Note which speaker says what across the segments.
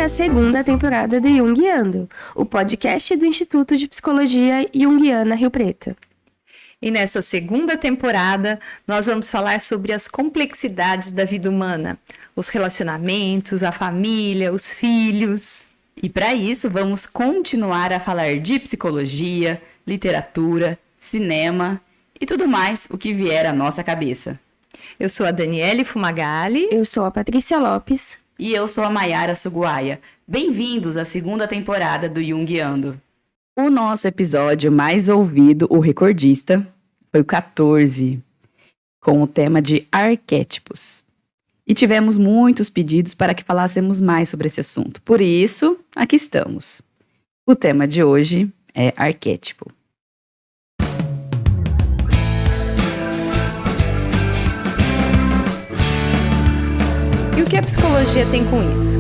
Speaker 1: a segunda temporada do Jungiando, o podcast do Instituto de Psicologia Jungiana Rio Preto.
Speaker 2: E nessa segunda temporada, nós vamos falar sobre as complexidades da vida humana, os relacionamentos, a família, os filhos.
Speaker 3: E para isso, vamos continuar a falar de psicologia, literatura, cinema e tudo mais o que vier à nossa cabeça.
Speaker 2: Eu sou a Daniele Fumagalli.
Speaker 1: Eu sou a Patrícia Lopes.
Speaker 3: E eu sou a Maiara Suguaia. Bem-vindos à segunda temporada do Jungiando. O nosso episódio mais ouvido, o recordista, foi o 14, com o tema de arquétipos. E tivemos muitos pedidos para que falássemos mais sobre esse assunto. Por isso, aqui estamos. O tema de hoje é arquétipo.
Speaker 2: E o que a psicologia tem com isso?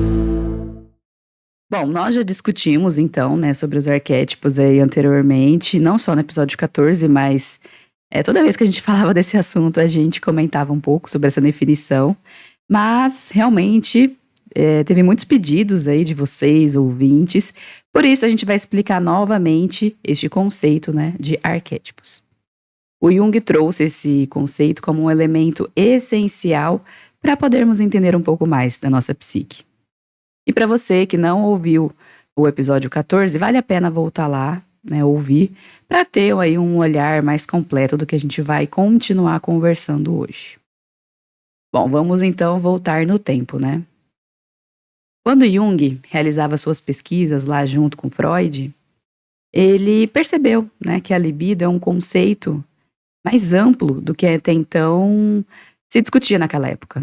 Speaker 3: Bom, nós já discutimos, então, sobre os arquétipos aí anteriormente, não só no episódio 14, mas toda vez que a gente falava desse assunto, a gente comentava um pouco sobre essa definição, mas realmente teve muitos pedidos aí de vocês, ouvintes, por isso a gente vai explicar novamente este conceito, de arquétipos. O Jung trouxe esse conceito como um elemento essencial para podermos entender um pouco mais da nossa psique. E para você que não ouviu o episódio 14, vale a pena voltar lá, ouvir, para ter aí um olhar mais completo do que a gente vai continuar conversando hoje. Bom, vamos então voltar no tempo, Quando Jung realizava suas pesquisas lá junto com Freud, ele percebeu, que a libido é um conceito mais amplo do que até então se discutia naquela época,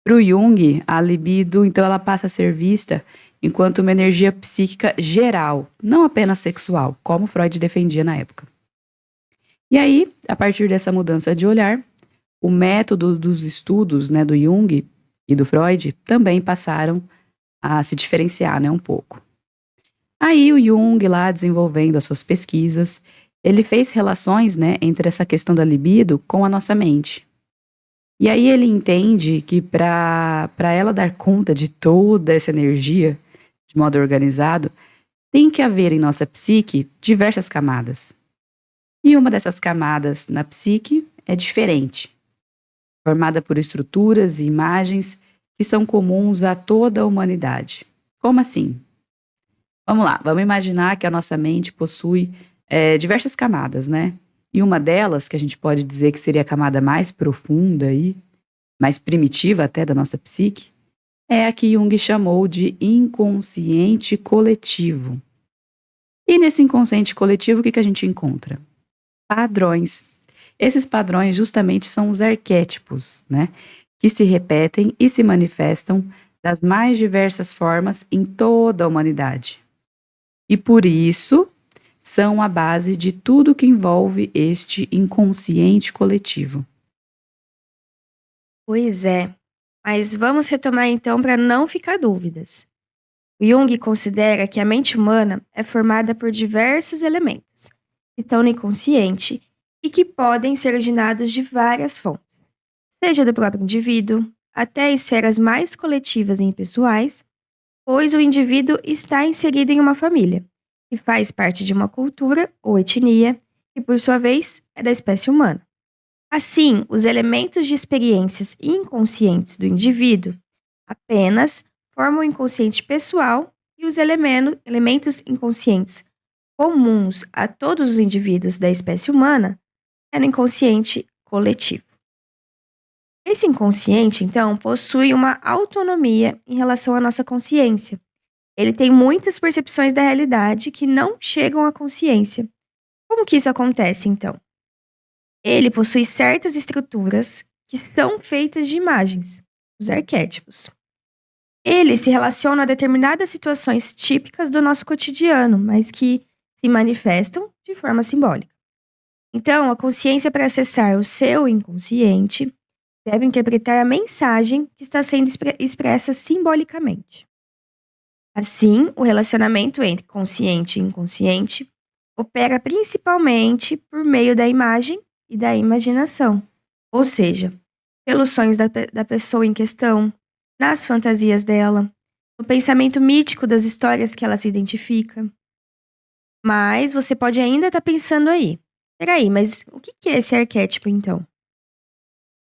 Speaker 3: Para o Jung, a libido, então, ela passa a ser vista enquanto uma energia psíquica geral, não apenas sexual, como Freud defendia na época. E aí, a partir dessa mudança de olhar, o método dos estudos, do Jung e do Freud também passaram a se diferenciar, um pouco. Aí o Jung, lá desenvolvendo as suas pesquisas, ele fez relações, entre essa questão da libido com a nossa mente. E aí ele entende que para ela dar conta de toda essa energia, de modo organizado, tem que haver em nossa psique diversas camadas. E uma dessas camadas na psique é diferente, formada por estruturas e imagens que são comuns a toda a humanidade. Como assim? Vamos lá, vamos imaginar que a nossa mente possui diversas camadas, E uma delas, que a gente pode dizer que seria a camada mais profunda e mais primitiva até da nossa psique, é a que Jung chamou de inconsciente coletivo. E nesse inconsciente coletivo, o que a gente encontra? Padrões. Esses padrões justamente são os arquétipos, que se repetem e se manifestam das mais diversas formas em toda a humanidade. E por isso são a base de tudo que envolve este inconsciente coletivo.
Speaker 1: Pois é, mas vamos retomar então para não ficar dúvidas. O Jung considera que a mente humana é formada por diversos elementos que estão no inconsciente e que podem ser originados de várias fontes, seja do próprio indivíduo até esferas mais coletivas e impessoais, pois o indivíduo está inserido em uma família que faz parte de uma cultura ou etnia, que por sua vez é da espécie humana. Assim, os elementos de experiências inconscientes do indivíduo apenas formam o inconsciente pessoal e os elementos inconscientes comuns a todos os indivíduos da espécie humana é no inconsciente coletivo. Esse inconsciente, então, possui uma autonomia em relação à nossa consciência. Ele tem muitas percepções da realidade que não chegam à consciência. Como que isso acontece, então? Ele possui certas estruturas que são feitas de imagens, os arquétipos. Ele se relaciona a determinadas situações típicas do nosso cotidiano, mas que se manifestam de forma simbólica. Então, a consciência, para acessar o seu inconsciente, deve interpretar a mensagem que está sendo expressa simbolicamente. Assim, o relacionamento entre consciente e inconsciente opera principalmente por meio da imagem e da imaginação, ou seja, pelos sonhos da pessoa em questão, nas fantasias dela, no pensamento mítico das histórias que ela se identifica. Mas você pode ainda estar pensando aí. Peraí, mas o que é esse arquétipo então?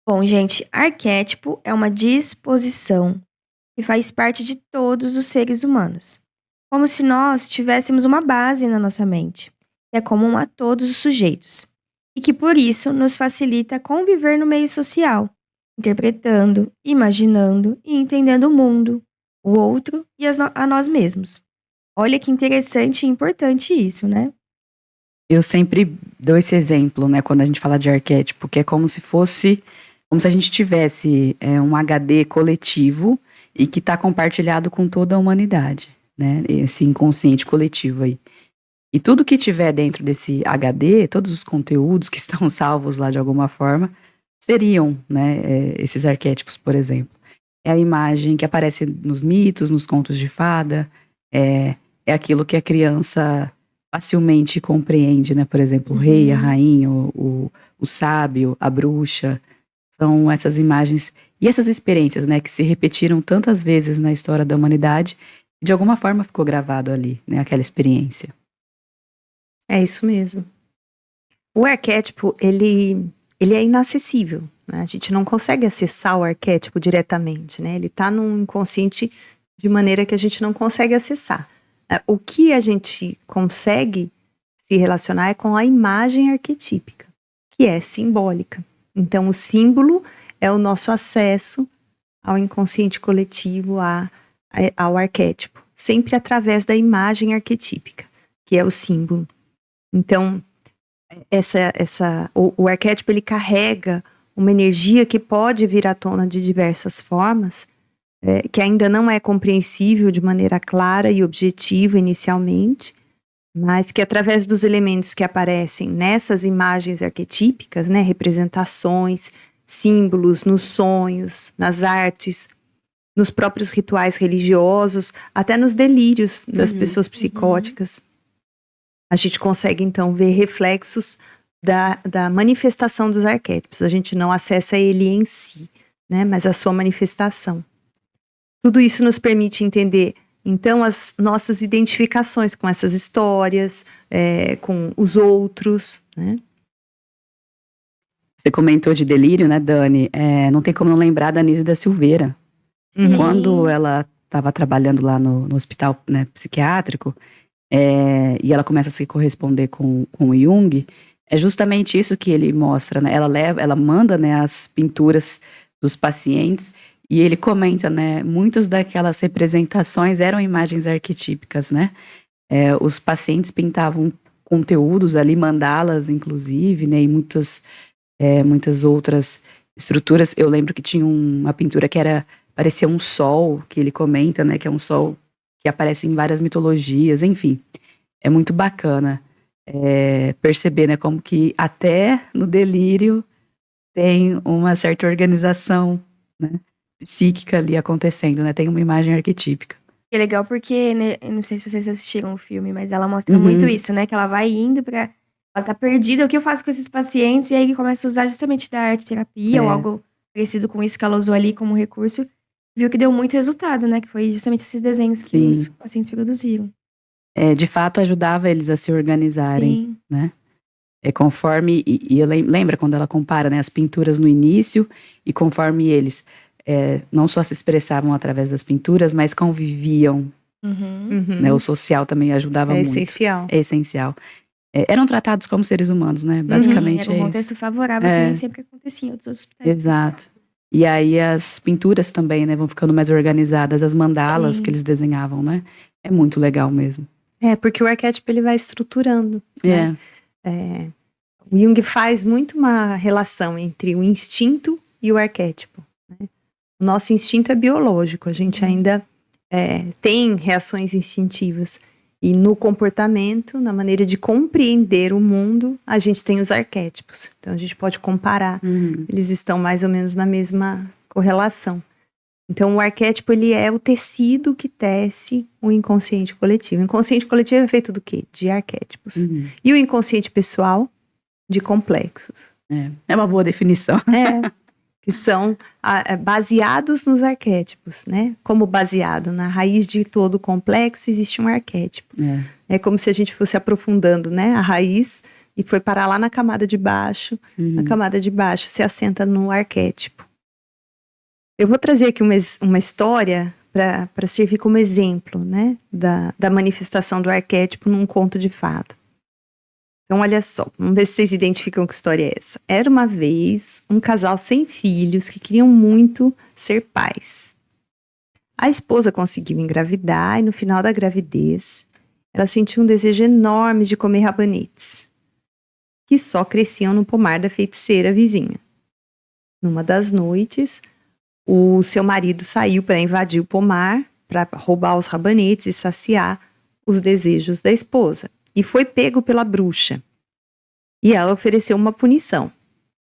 Speaker 1: Bom, gente, arquétipo é uma disposição que faz parte de todos os seres humanos. Como se nós tivéssemos uma base na nossa mente, que é comum a todos os sujeitos, e que por isso nos facilita conviver no meio social, interpretando, imaginando e entendendo o mundo, o outro e a nós mesmos. Olha que interessante e importante isso, né?
Speaker 3: Eu sempre dou esse exemplo, né, quando a gente fala de arquétipo, que é como se a gente tivesse um HD coletivo e que está compartilhado com toda a humanidade, né, esse inconsciente coletivo aí. E tudo que tiver dentro desse HD, todos os conteúdos que estão salvos lá de alguma forma, seriam, né, esses arquétipos, por exemplo. É a imagem que aparece nos mitos, nos contos de fada, é aquilo que a criança facilmente compreende, né? Por exemplo, o rei, a rainha, o sábio, a bruxa. São essas imagens e essas experiências, né? Que se repetiram tantas vezes na história da humanidade. De alguma forma ficou gravado ali, né? Aquela experiência.
Speaker 2: É isso mesmo. O arquétipo, ele é inacessível, né? A gente não consegue acessar o arquétipo diretamente, né? Ele está no inconsciente de maneira que a gente não consegue acessar. O que a gente consegue se relacionar é com a imagem arquetípica, que é simbólica. Então, o símbolo é o nosso acesso ao inconsciente coletivo, ao arquétipo, sempre através da imagem arquetípica, que é o símbolo. Então, o arquétipo, ele carrega uma energia que pode vir à tona de diversas formas, que ainda não é compreensível de maneira clara e objetiva inicialmente, mas que através dos elementos que aparecem nessas imagens arquetípicas, né, representações, símbolos, nos sonhos, nas artes, nos próprios rituais religiosos, até nos delírios das pessoas psicóticas, a gente consegue então ver reflexos da manifestação dos arquétipos. A gente não acessa ele em si, né, mas a sua manifestação. Tudo isso nos permite entender, então, as nossas identificações com essas histórias, com os outros, né?
Speaker 3: Você comentou de delírio, né, Dani? Não tem como não lembrar da Anísia da Silveira.
Speaker 1: Sim.
Speaker 3: Quando ela estava trabalhando lá no hospital, né, psiquiátrico, e ela começa a se corresponder com o Jung, é justamente isso que ele mostra, né? Ela manda, né, as pinturas dos pacientes. E ele comenta, né, muitas daquelas representações eram imagens arquetípicas, né? Os pacientes pintavam conteúdos ali, mandalas, inclusive, né, e muitas outras estruturas. Eu lembro que tinha uma pintura que parecia um sol, que ele comenta, né, que é um sol que aparece em várias mitologias, enfim. É muito bacana perceber, né, como que até no delírio tem uma certa organização, né, psíquica ali acontecendo, né? Tem uma imagem arquetípica.
Speaker 1: É legal porque, né, eu não sei se vocês assistiram o filme, mas ela mostra muito isso, né? Que ela vai indo ela tá perdida, o que eu faço com esses pacientes? E aí ele começa a usar justamente da arte terapia ou algo parecido com isso que ela usou ali como recurso. Viu que deu muito resultado, né? Que foi justamente esses desenhos que os pacientes produziram.
Speaker 3: De fato, ajudava eles a se organizarem, né? Conforme, lembra quando ela compara, né, as pinturas no início e conforme eles não só se expressavam através das pinturas, mas conviviam, né? O social também ajudava muito.
Speaker 2: Essencial.
Speaker 3: É essencial. Eram tratados como seres humanos, né? Basicamente
Speaker 1: era um contexto favorável que nem sempre acontecia em outros hospitais.
Speaker 3: Exato. E aí as pinturas também, né, vão ficando mais organizadas, as mandalas que eles desenhavam, né? É muito legal mesmo.
Speaker 2: Porque o arquétipo, ele vai estruturando, né? O Jung faz muito uma relação entre o instinto e o arquétipo, né? O nosso instinto é biológico, a gente ainda tem reações instintivas. E no comportamento, na maneira de compreender o mundo, a gente tem os arquétipos. Então a gente pode comparar, eles estão mais ou menos na mesma correlação. Então o arquétipo, ele é o tecido que tece o inconsciente coletivo. O inconsciente coletivo é feito do quê? De arquétipos. E o inconsciente pessoal, de complexos.
Speaker 3: É uma boa definição.
Speaker 2: que são baseados nos arquétipos, né? Como baseado na raiz de todo complexo existe um arquétipo. É como se a gente fosse aprofundando, né, a raiz e foi parar lá na camada de baixo. Na camada de baixo se assenta no arquétipo. Eu vou trazer aqui uma história para servir como exemplo, né, da manifestação do arquétipo num conto de fada. Então, olha só, vamos ver se vocês identificam que história é essa. Era uma vez um casal sem filhos que queriam muito ser pais. A esposa conseguiu engravidar e no final da gravidez, ela sentiu um desejo enorme de comer rabanetes, que só cresciam no pomar da feiticeira vizinha. Numa das noites, o seu marido saiu para invadir o pomar, para roubar os rabanetes e saciar os desejos da esposa. E foi pego pela bruxa. E ela ofereceu uma punição.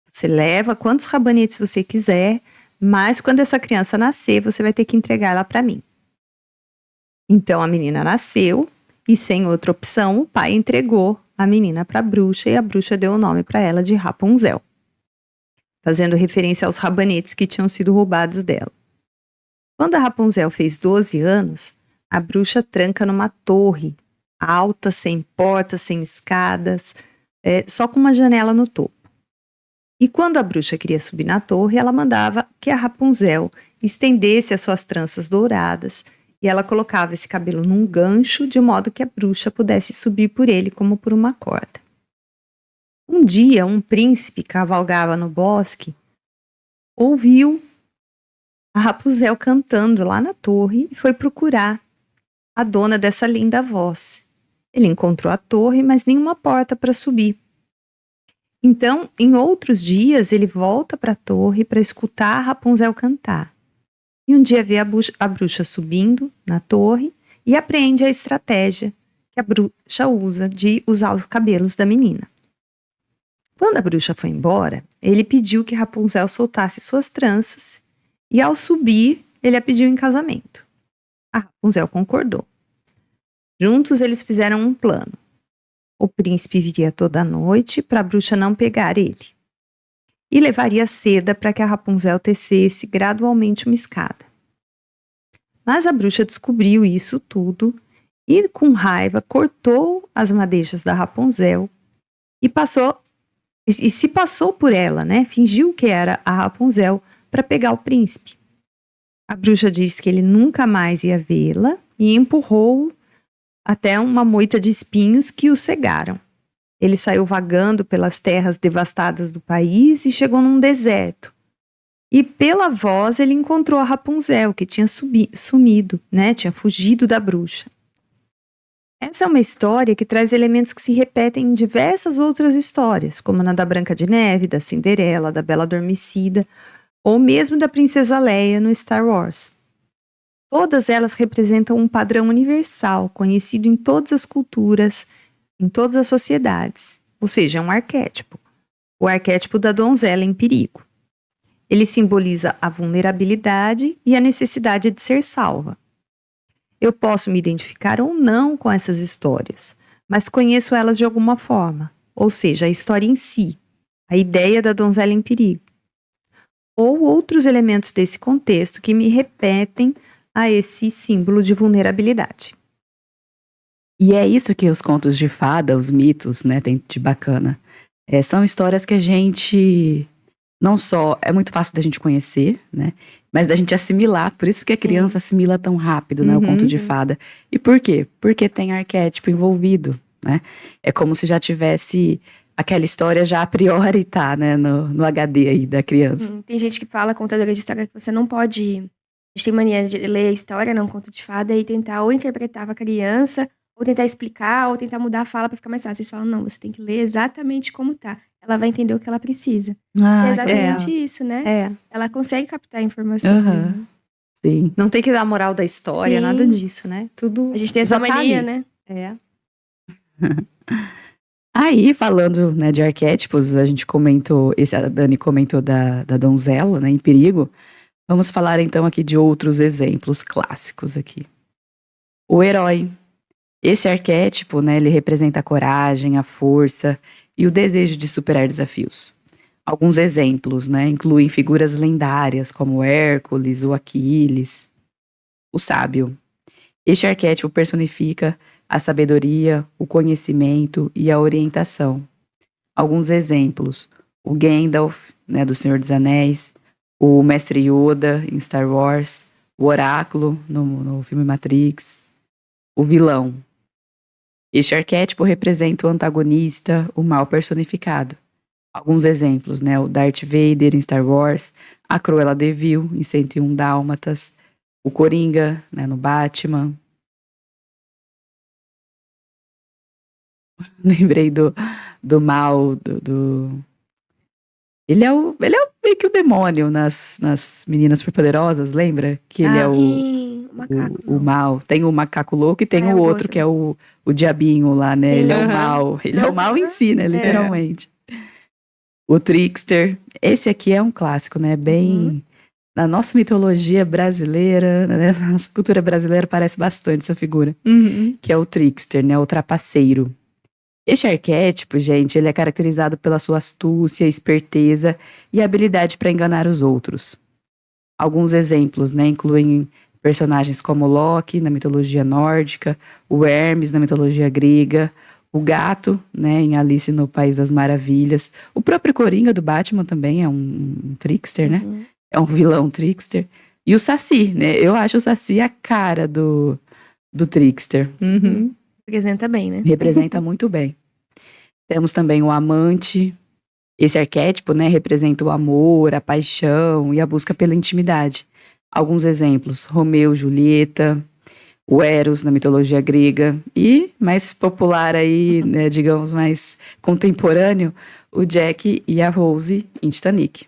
Speaker 2: Você leva quantos rabanetes você quiser, mas quando essa criança nascer, você vai ter que entregar ela para mim. Então a menina nasceu e, sem outra opção, o pai entregou a menina para a bruxa e a bruxa deu o nome para ela de Rapunzel, fazendo referência aos rabanetes que tinham sido roubados dela. Quando a Rapunzel fez 12 anos, a bruxa tranca numa torre alta, sem portas, sem escadas, só com uma janela no topo. E quando a bruxa queria subir na torre, ela mandava que a Rapunzel estendesse as suas tranças douradas e ela colocava esse cabelo num gancho de modo que a bruxa pudesse subir por ele como por uma corda. Um dia, um príncipe cavalgava no bosque, ouviu a Rapunzel cantando lá na torre e foi procurar a dona dessa linda voz. Ele encontrou a torre, mas nenhuma porta para subir. Então, em outros dias, ele volta para a torre para escutar a Rapunzel cantar. E um dia vê a bruxa subindo na torre e aprende a estratégia que a bruxa usa de usar os cabelos da menina. Quando a bruxa foi embora, ele pediu que Rapunzel soltasse suas tranças e, ao subir, ele a pediu em casamento. A Rapunzel concordou. Juntos eles fizeram um plano. O príncipe viria toda noite para a bruxa não pegar ele. E levaria seda para que a Rapunzel tecesse gradualmente uma escada. Mas a bruxa descobriu isso tudo e, com raiva, cortou as madeixas da Rapunzel e se passou por ela, né? Fingiu que era a Rapunzel para pegar o príncipe. A bruxa disse que ele nunca mais ia vê-la e empurrou-o até uma moita de espinhos que o cegaram. Ele saiu vagando pelas terras devastadas do país e chegou num deserto. E pela voz ele encontrou a Rapunzel, que tinha sumido, né? Tinha fugido da bruxa. Essa é uma história que traz elementos que se repetem em diversas outras histórias, como na da Branca de Neve, da Cinderela, da Bela Adormecida, ou mesmo da Princesa Leia no Star Wars. Todas elas representam um padrão universal, conhecido em todas as culturas, em todas as sociedades. Ou seja, é um arquétipo. O arquétipo da donzela em perigo. Ele simboliza a vulnerabilidade e a necessidade de ser salva. Eu posso me identificar ou não com essas histórias, mas conheço elas de alguma forma. Ou seja, a história em si, a ideia da donzela em perigo. Ou outros elementos desse contexto que me repetem a esse símbolo de vulnerabilidade.
Speaker 3: E é isso que os contos de fada, os mitos, né, tem de bacana. São histórias que a gente, não só é muito fácil da gente conhecer, né, mas da gente assimilar. Por isso que a criança assimila tão rápido, né, o conto de fada. E por quê? Porque tem arquétipo envolvido, né. É como se já tivesse aquela história já a priori tá, né, no HD aí da criança.
Speaker 1: Tem gente que fala, contadora de história, que você não pode... A gente tem mania de ler a história, não conto de fada, e tentar ou interpretar para a criança, ou tentar explicar, ou tentar mudar a fala para ficar mais fácil. Vocês falam, não, você tem que ler exatamente como tá. Ela vai entender o que ela precisa. É exatamente isso, né? Ela consegue captar a informação.
Speaker 3: Sim.
Speaker 2: Não tem que dar a moral da história, nada disso, né? Tudo.
Speaker 1: A gente tem essa mania, né?
Speaker 3: Aí, falando, né, de arquétipos, a gente comentou, a Dani comentou da donzela, né, em perigo. Vamos falar então aqui de outros exemplos clássicos aqui. O herói. Esse arquétipo, né, ele representa a coragem, a força e o desejo de superar desafios. Alguns exemplos, né, incluem figuras lendárias como Hércules, o Aquiles, o sábio. Este arquétipo personifica a sabedoria, o conhecimento e a orientação. Alguns exemplos: o Gandalf, né, do Senhor dos Anéis, o Mestre Yoda em Star Wars, o Oráculo no filme Matrix, o vilão. Este arquétipo representa o antagonista, o mal personificado. Alguns exemplos, né, o Darth Vader em Star Wars, a Cruella de Vil em 101 Dálmatas, o Coringa, né, no Batman. Lembrei do mal, Ele é meio que o demônio nas Meninas Superpoderosas, lembra? Que ele é
Speaker 1: Sim, o macaco.
Speaker 3: o mal. Tem o macaco louco e tem
Speaker 1: É,
Speaker 3: o
Speaker 1: o
Speaker 3: outro
Speaker 1: outro.
Speaker 3: que é o diabinho lá, né?
Speaker 1: Sim.
Speaker 3: Ele é o
Speaker 2: Aham.
Speaker 3: mal. Ele é o mal em si, né?
Speaker 1: É.
Speaker 3: Literalmente. O trickster. Esse aqui é um clássico, né? Bem... Na nossa mitologia brasileira, né? Na nossa cultura brasileira aparece bastante essa figura.
Speaker 2: Uhum.
Speaker 3: Que é o trickster, né? O trapaceiro. Este arquétipo, gente, ele é caracterizado pela sua astúcia, esperteza e habilidade para enganar os outros. Alguns exemplos, né, incluem personagens como Loki na mitologia nórdica, o Hermes na mitologia grega, o gato, né, em Alice no País das Maravilhas, o próprio Coringa do Batman também é um trickster, né?
Speaker 1: Uhum.
Speaker 3: É um vilão trickster. E o Saci, né? Eu acho o Saci a cara do trickster.
Speaker 2: Uhum.
Speaker 1: Representa bem, né?
Speaker 3: Representa muito bem. Temos também o amante. Esse arquétipo, né, representa o amor, a paixão e a busca pela intimidade. Alguns exemplos: Romeu e Julieta, o Eros na mitologia grega e mais popular aí, né, digamos mais contemporâneo, o Jack e a Rose em Titanic.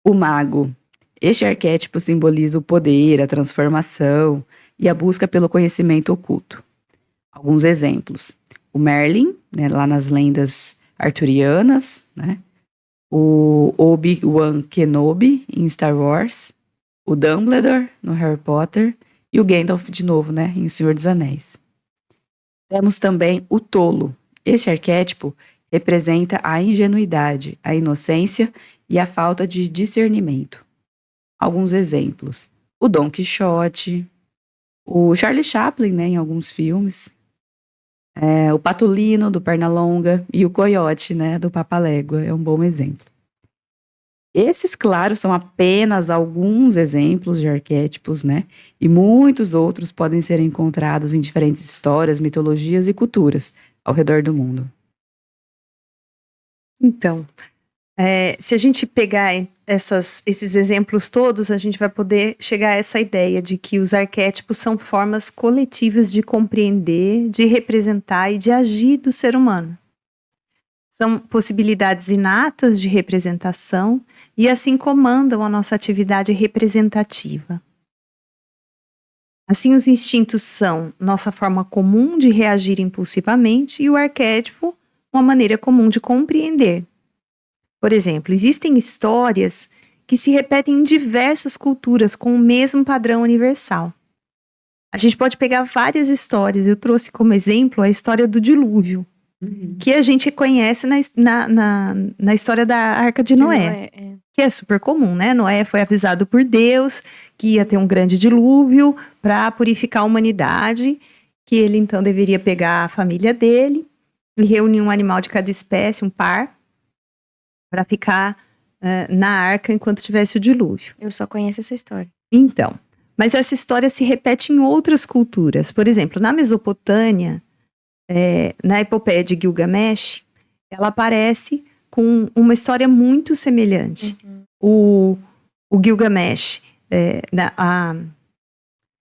Speaker 3: O mago. Este arquétipo simboliza o poder, a transformação e a busca pelo conhecimento oculto. Alguns exemplos: o Merlin, né, lá nas lendas arturianas, né? O Obi-Wan Kenobi em Star Wars, o Dumbledore no Harry Potter e o Gandalf de novo, né, em O Senhor dos Anéis. Temos também o tolo. Este arquétipo representa a ingenuidade, a inocência e a falta de discernimento. Alguns exemplos: o Dom Quixote, o Charlie Chaplin, né, em alguns filmes, o Patolino do Pernalonga e o Coiote, né, do Papalégua, é um bom exemplo. Esses, claro, são apenas alguns exemplos de arquétipos, né? E muitos outros podem ser encontrados em diferentes histórias, mitologias e culturas ao redor do mundo.
Speaker 2: Então, se a gente pegar esses exemplos todos, a gente vai poder chegar a essa ideia de que os arquétipos são formas coletivas de compreender, de representar e de agir do ser humano. São possibilidades inatas de representação e assim comandam a nossa atividade representativa. Assim, os instintos são nossa forma comum de reagir impulsivamente e o arquétipo, uma maneira comum de compreender. Por exemplo, existem histórias que se repetem em diversas culturas com o mesmo padrão universal. A gente pode pegar várias histórias, eu trouxe como exemplo a história do dilúvio, que a gente conhece na história da Arca de Noé, que é super comum, né? Noé foi avisado por Deus que ia ter um grande dilúvio para purificar a humanidade, que ele então deveria pegar a família dele e reunir um animal de cada espécie, um par, para ficar na arca enquanto tivesse o dilúvio.
Speaker 1: Eu só conheço essa história.
Speaker 2: Então, mas essa história se repete em outras culturas. Por exemplo, na Mesopotâmia, na epopeia de Gilgamesh, ela aparece com uma história muito semelhante. O Gilgamesh,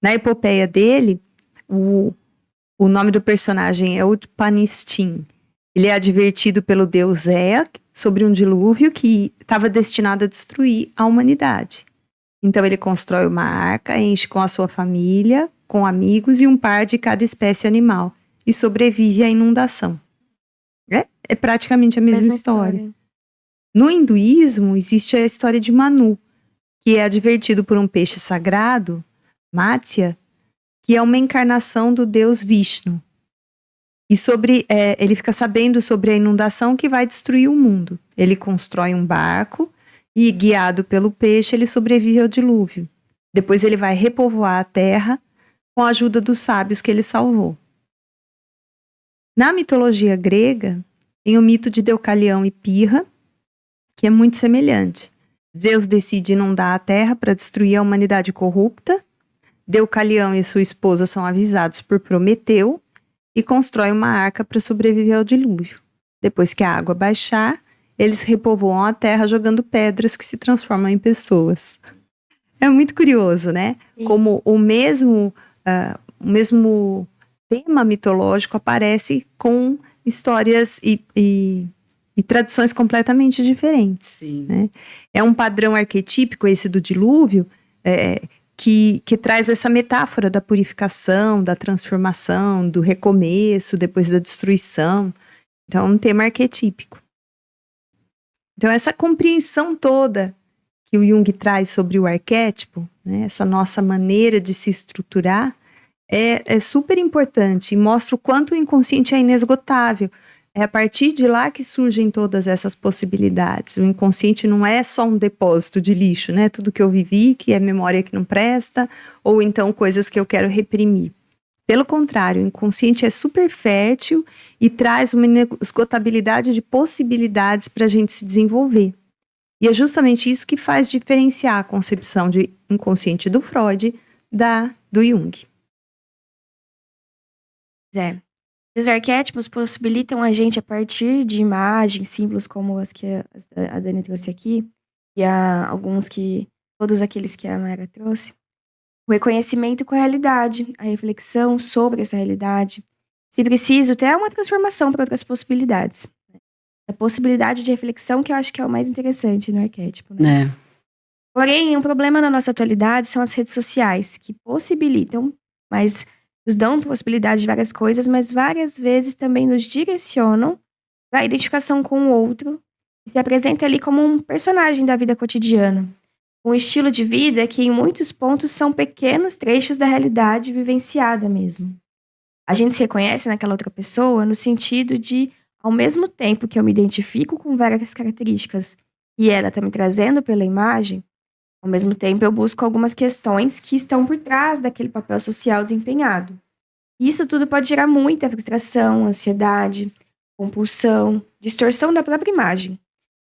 Speaker 2: na epopeia dele, o nome do personagem é Utpanistim. Ele é advertido pelo deus Ea sobre um dilúvio que estava destinado a destruir a humanidade. Então ele constrói uma arca, enche com a sua família, com amigos e um par de cada espécie animal e sobrevive à inundação. É praticamente a mesma história. No hinduísmo existe a história de Manu, que é advertido por um peixe sagrado, Matsya, que é uma encarnação do deus Vishnu. E ele fica sabendo sobre a inundação que vai destruir o mundo. Ele constrói um barco e, guiado pelo peixe, ele sobrevive ao dilúvio. Depois ele vai repovoar a terra com a ajuda dos sábios que ele salvou. Na mitologia grega, tem o mito de Deucalião e Pirra, que é muito semelhante. Zeus decide inundar a terra para destruir a humanidade corrupta. Deucalião e sua esposa são avisados por Prometeu e constrói uma arca para sobreviver ao dilúvio. Depois que a água baixar, eles repovoam a terra jogando pedras que se transformam em pessoas. É muito curioso, né?
Speaker 1: Sim.
Speaker 2: Como o mesmo tema mitológico aparece com histórias e tradições completamente diferentes.
Speaker 3: Sim.
Speaker 2: Né? É um padrão arquetípico esse do dilúvio, que traz essa metáfora da purificação, da transformação, do recomeço, depois da destruição. Então, é um tema arquetípico. Então, essa compreensão toda que o Jung traz sobre o arquétipo, né, essa nossa maneira de se estruturar, é super importante e mostra o quanto o inconsciente é inesgotável. É a partir de lá que surgem todas essas possibilidades. O inconsciente não é só um depósito de lixo, né? Tudo que eu vivi, que é memória que não presta, ou então coisas que eu quero reprimir. Pelo contrário, o inconsciente é super fértil e traz uma inesgotabilidade de possibilidades para a gente se desenvolver. E é justamente isso que faz diferenciar a concepção de inconsciente do Freud do Jung.
Speaker 1: Os arquétipos possibilitam a gente, a partir de imagens, símbolos como as que a Dani trouxe aqui, e todos aqueles que a Mayra trouxe, o reconhecimento com a realidade, a reflexão sobre essa realidade, se preciso, até uma transformação para outras possibilidades. A possibilidade de reflexão que eu acho que é o mais interessante no arquétipo, né? Porém, um problema na nossa atualidade são as redes sociais, que possibilitam, mas nos dão possibilidade de várias coisas, mas várias vezes também nos direcionam para a identificação com o outro e se apresenta ali como um personagem da vida cotidiana. Um estilo de vida que, em muitos pontos, são pequenos trechos da realidade vivenciada mesmo. A gente se reconhece naquela outra pessoa no sentido de, ao mesmo tempo que eu me identifico com várias características e ela está me trazendo pela imagem, ao mesmo tempo eu busco algumas questões que estão por trás daquele papel social desempenhado. Isso tudo pode gerar muita frustração, ansiedade, compulsão, distorção da própria imagem.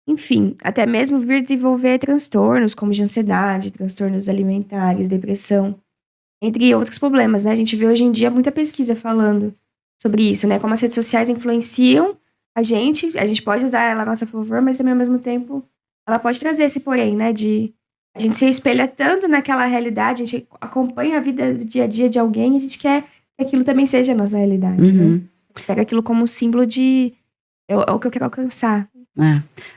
Speaker 1: Enfim, até mesmo vir desenvolver transtornos como de ansiedade, transtornos alimentares, depressão, entre outros problemas, né? A gente vê hoje em dia muita pesquisa falando sobre isso, né? Como as redes sociais influenciam a gente pode usar ela a nosso favor, mas também ao mesmo tempo ela pode trazer esse porém, né? A gente se espelha tanto naquela realidade, a gente acompanha a vida do dia a dia de alguém e a gente quer que aquilo também seja a nossa realidade, né? A gente pega aquilo como um símbolo de... É o que eu quero alcançar.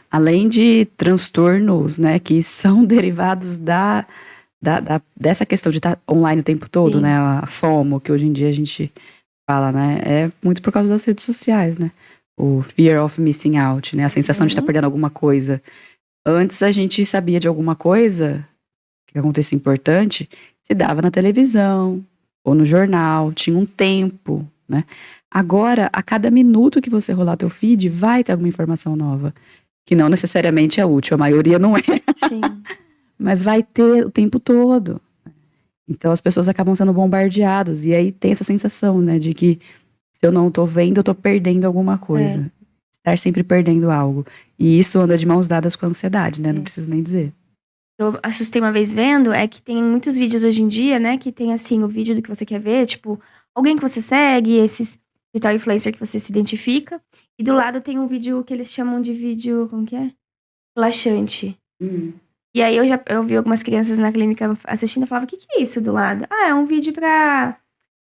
Speaker 3: Além de transtornos, né, que são derivados dessa questão de estar online o tempo todo,
Speaker 1: Sim.
Speaker 3: né? A FOMO, que hoje em dia a gente fala, né? É muito por causa das redes sociais, né? O fear of missing out, né? A sensação de estar perdendo alguma coisa. Antes a gente sabia de alguma coisa que acontecia importante, se dava na televisão ou no jornal, tinha um tempo, né? Agora, a cada minuto que você rolar teu feed, vai ter alguma informação nova, que não necessariamente é útil, a maioria não é.
Speaker 1: Sim.
Speaker 3: Mas vai ter o tempo todo. Então as pessoas acabam sendo bombardeados, e aí tem essa sensação, né, de que se eu não tô vendo, eu tô perdendo alguma coisa. Estar sempre perdendo algo. E isso anda de mãos dadas com a ansiedade, né? Não preciso nem dizer.
Speaker 1: Eu assustei uma vez vendo, é que tem muitos vídeos hoje em dia, né, que tem assim, o vídeo do que você quer ver, tipo, alguém que você segue, esses digital influencer que você se identifica, e do lado tem um vídeo que eles chamam de vídeo, como que é? Relaxante. E aí eu vi algumas crianças na clínica assistindo e falava, o que é isso do lado? É um vídeo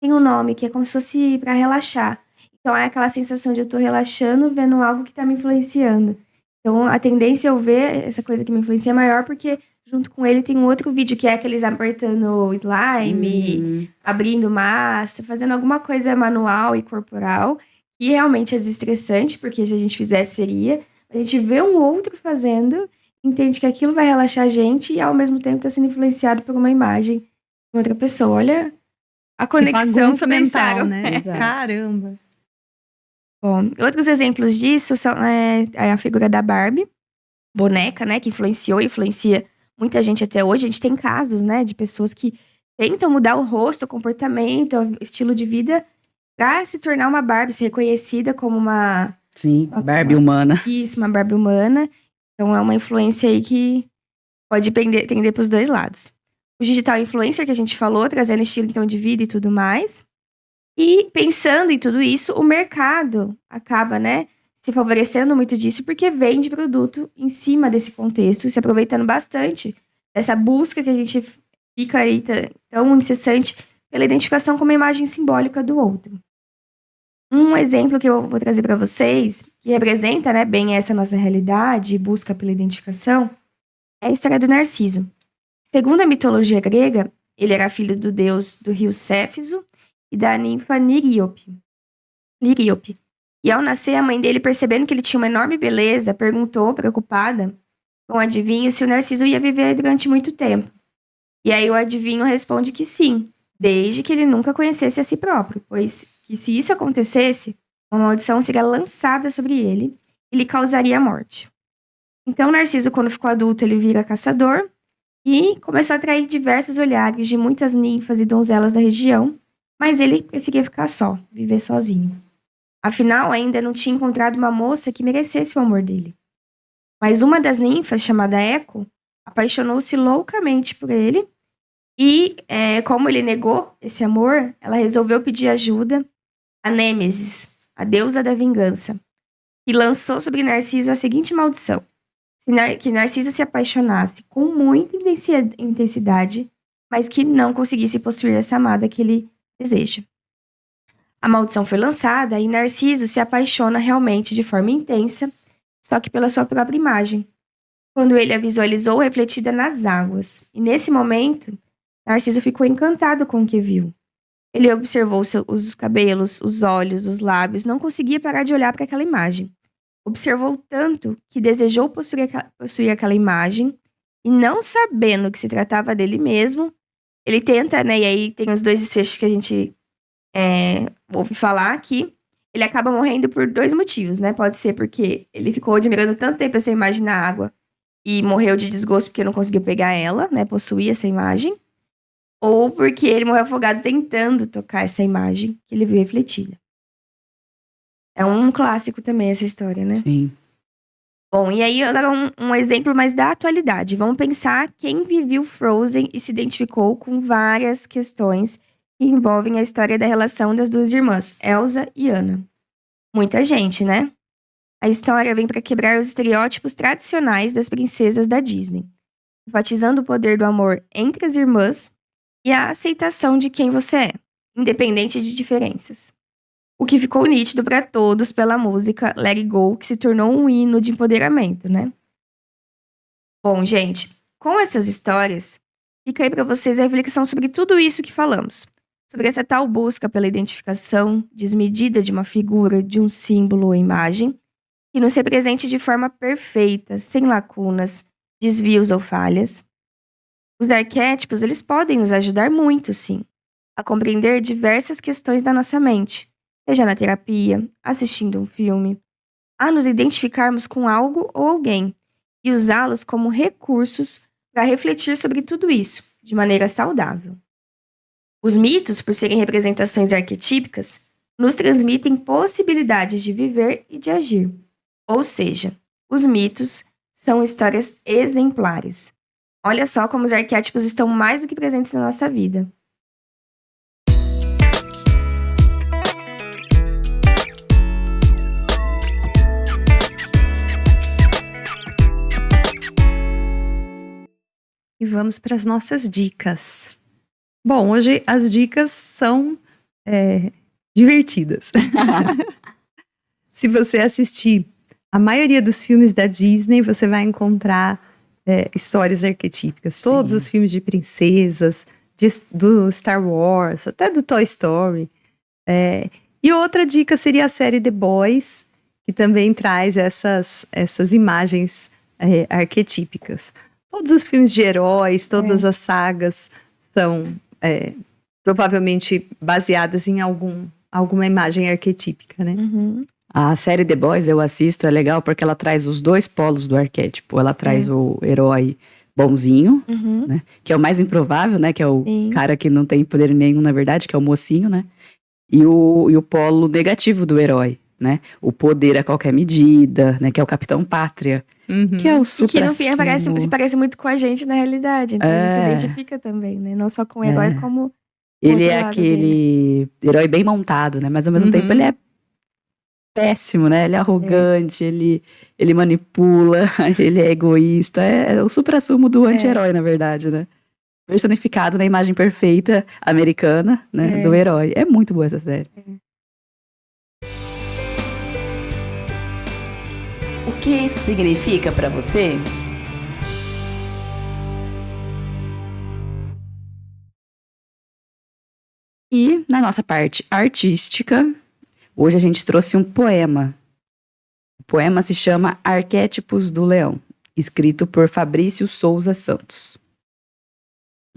Speaker 1: tem um nome, que é como se fosse pra relaxar. Então é aquela sensação de eu tô relaxando, vendo algo que tá me influenciando. Então a tendência é eu ver essa coisa que me influencia é maior, porque junto com ele tem um outro vídeo, que é aqueles apertando slime, abrindo massa, fazendo alguma coisa manual e corporal, que realmente é desestressante, porque se a gente fizesse seria. A gente vê um outro fazendo, entende que aquilo vai relaxar a gente e ao mesmo tempo tá sendo influenciado por uma imagem de outra pessoa. Olha a conexão
Speaker 2: bagunça
Speaker 1: que pensaram.
Speaker 2: mental, né?
Speaker 3: Exato.
Speaker 2: Caramba.
Speaker 1: Bom, outros exemplos disso são a figura da Barbie, boneca, né, que influencia muita gente até hoje. A gente tem casos, né, de pessoas que tentam mudar o rosto, o comportamento, o estilo de vida pra se tornar uma Barbie, ser reconhecida como uma
Speaker 3: Sim, Barbie humana.
Speaker 1: Isso, uma Barbie humana. Então é uma influência aí que pode tender pros dois lados. O digital influencer que a gente falou, trazendo estilo então de vida e tudo mais. E pensando em tudo isso, o mercado acaba, né, se favorecendo muito disso porque vende produto em cima desse contexto, se aproveitando bastante dessa busca que a gente fica aí tão incessante pela identificação com uma imagem simbólica do outro. Um exemplo que eu vou trazer para vocês, que representa, né, bem essa nossa realidade e busca pela identificação, é a história do Narciso. Segundo a mitologia grega, ele era filho do deus do rio Céfiso e da ninfa Niríope. E ao nascer, a mãe dele, percebendo que ele tinha uma enorme beleza, perguntou, preocupada, com o adivinho se o Narciso ia viver durante muito tempo. E aí o adivinho responde que sim, desde que ele nunca conhecesse a si próprio, pois que se isso acontecesse, uma maldição seria lançada sobre ele e lhe causaria a morte. Então Narciso, quando ficou adulto, ele vira caçador e começou a atrair diversos olhares de muitas ninfas e donzelas da região, mas ele preferia ficar só, viver sozinho. Afinal, ainda não tinha encontrado uma moça que merecesse o amor dele. Mas uma das ninfas, chamada Eco, apaixonou-se loucamente por ele e, como ele negou esse amor, ela resolveu pedir ajuda a Nêmesis, a deusa da vingança, que lançou sobre Narciso a seguinte maldição: que Narciso se apaixonasse com muita intensidade, mas que não conseguisse possuir essa amada que ele deseja. A maldição foi lançada e Narciso se apaixona realmente de forma intensa, só que pela sua própria imagem, quando ele a visualizou refletida nas águas. E nesse momento, Narciso ficou encantado com o que viu. Ele observou os cabelos, os olhos, os lábios, não conseguia parar de olhar para aquela imagem. Observou tanto que desejou possuir aquela imagem e, não sabendo que se tratava dele mesmo, ele tenta, né? E aí tem os dois desfechos que a gente ouve falar aqui. Ele acaba morrendo por 2 motivos, né? Pode ser porque ele ficou admirando tanto tempo essa imagem na água e morreu de desgosto porque não conseguiu pegar ela, né? Possuir essa imagem. Ou porque ele morreu afogado tentando tocar essa imagem que ele viu refletida. É um clássico também essa história, né?
Speaker 3: Sim.
Speaker 1: Bom, e aí agora um exemplo mais da atualidade. Vamos pensar quem viveu Frozen e se identificou com várias questões que envolvem a história da relação das duas irmãs, Elsa e Anna. Muita gente, né? A história vem para quebrar os estereótipos tradicionais das princesas da Disney, enfatizando o poder do amor entre as irmãs e a aceitação de quem você é, independente de diferenças. O que ficou nítido para todos pela música Let It Go, que se tornou um hino de empoderamento, né? Bom, gente, com essas histórias, fica aí para vocês a reflexão sobre tudo isso que falamos. Sobre essa tal busca pela identificação desmedida de uma figura, de um símbolo ou imagem, que nos represente de forma perfeita, sem lacunas, desvios ou falhas. Os arquétipos, eles podem nos ajudar muito, sim, a compreender diversas questões da nossa mente, seja na terapia, assistindo um filme, a nos identificarmos com algo ou alguém e usá-los como recursos para refletir sobre tudo isso, de maneira saudável. Os mitos, por serem representações arquetípicas, nos transmitem possibilidades de viver e de agir. Ou seja, os mitos são histórias exemplares. Olha só como os arquétipos estão mais do que presentes na nossa vida.
Speaker 2: E vamos para as nossas dicas. Bom, hoje as dicas são divertidas. Se você assistir a maioria dos filmes da Disney, você vai encontrar histórias arquetípicas.
Speaker 3: Sim.
Speaker 2: Todos os filmes de princesas, do Star Wars, até do Toy Story. E outra dica seria a série The Boys, que também traz essas imagens arquetípicas. Todos os filmes de heróis, todas as sagas são provavelmente baseadas em alguma imagem arquetípica, né?
Speaker 1: Uhum.
Speaker 3: A série The Boys eu assisto, é legal porque ela traz os dois polos do arquétipo. Ela traz o herói bonzinho, né? Que é o mais improvável, né? Que é o cara que não tem poder nenhum, na verdade, que é o mocinho, né? E o polo negativo do herói, né? O poder a qualquer medida, né? Que é o Capitão Pátria. Que é o supra-sumo.
Speaker 1: E que no fim se parece muito com a gente na realidade. Então a gente se identifica também, né? Não só com o herói, como
Speaker 3: ele é aquele herói bem montado, né? Mas ao mesmo tempo ele é péssimo, né? Ele é arrogante, ele manipula, ele é egoísta. É o supra-sumo do anti-herói, na verdade, né? Personificado na imagem perfeita americana, né? Do herói. É muito boa essa série.
Speaker 4: O que isso significa pra você?
Speaker 3: E na nossa parte artística, hoje a gente trouxe um poema. O poema se chama Arquétipos do Leão, escrito por Fabrício Souza Santos.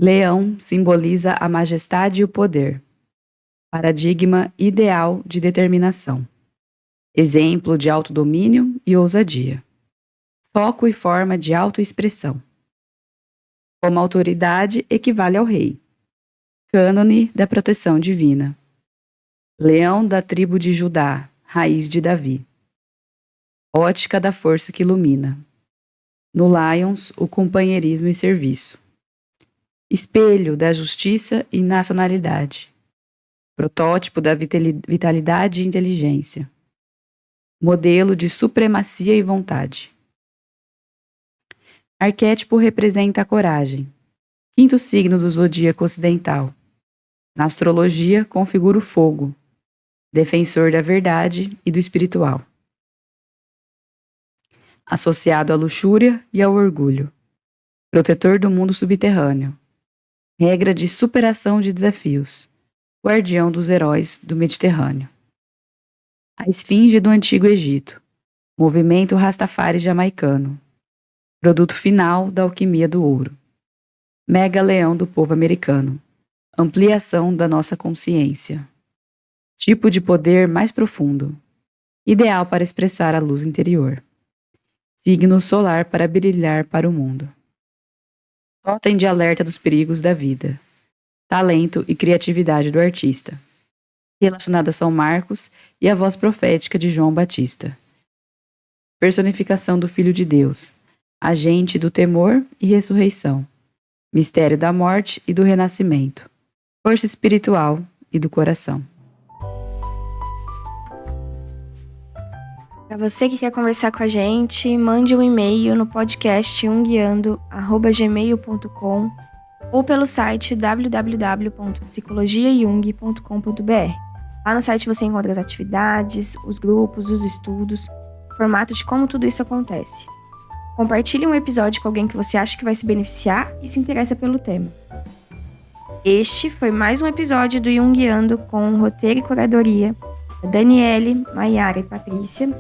Speaker 3: Leão simboliza a majestade e o poder, paradigma ideal de determinação, exemplo de autodomínio e ousadia, foco e forma de autoexpressão. Como autoridade equivale ao rei, cânone da proteção divina, leão da tribo de Judá, raiz de Davi, ótica da força que ilumina, no Lions o companheirismo e serviço, espelho da justiça e nacionalidade, protótipo da vitalidade e inteligência, modelo de supremacia e vontade. Arquétipo representa a coragem, quinto signo do zodíaco ocidental. Na astrologia, configura o fogo, defensor da verdade e do espiritual. Associado à luxúria e ao orgulho, protetor do mundo subterrâneo, regra de superação de desafios, guardião dos heróis do Mediterrâneo. A esfinge do Antigo Egito, movimento Rastafari jamaicano, produto final da alquimia do ouro. Mega-leão do povo americano, ampliação da nossa consciência. Tipo de poder mais profundo, ideal para expressar a luz interior. Signo solar para brilhar para o mundo. Totem de alerta dos perigos da vida. Talento e criatividade do artista. Relacionado a São Marcos e a voz profética de João Batista. Personificação do Filho de Deus. Agente do temor e ressurreição. Mistério da morte e do renascimento. Força espiritual e do coração.
Speaker 1: Para você que quer conversar com a gente, mande um e-mail no podcast junguiando@gmail.com ou pelo site www.psicologiajung.com.br. Lá no site você encontra as atividades, os grupos, os estudos, o formato de como tudo isso acontece. Compartilhe um episódio com alguém que você acha que vai se beneficiar e se interessa pelo tema. Este foi mais um episódio do Junguiando com roteiro e curadoria da Daniele, Maiara e Patrícia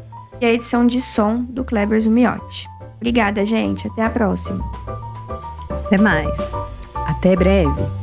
Speaker 1: e a edição de som do Kleber Zumiotti. Obrigada, gente. Até a próxima.
Speaker 2: Até mais.
Speaker 3: Até breve.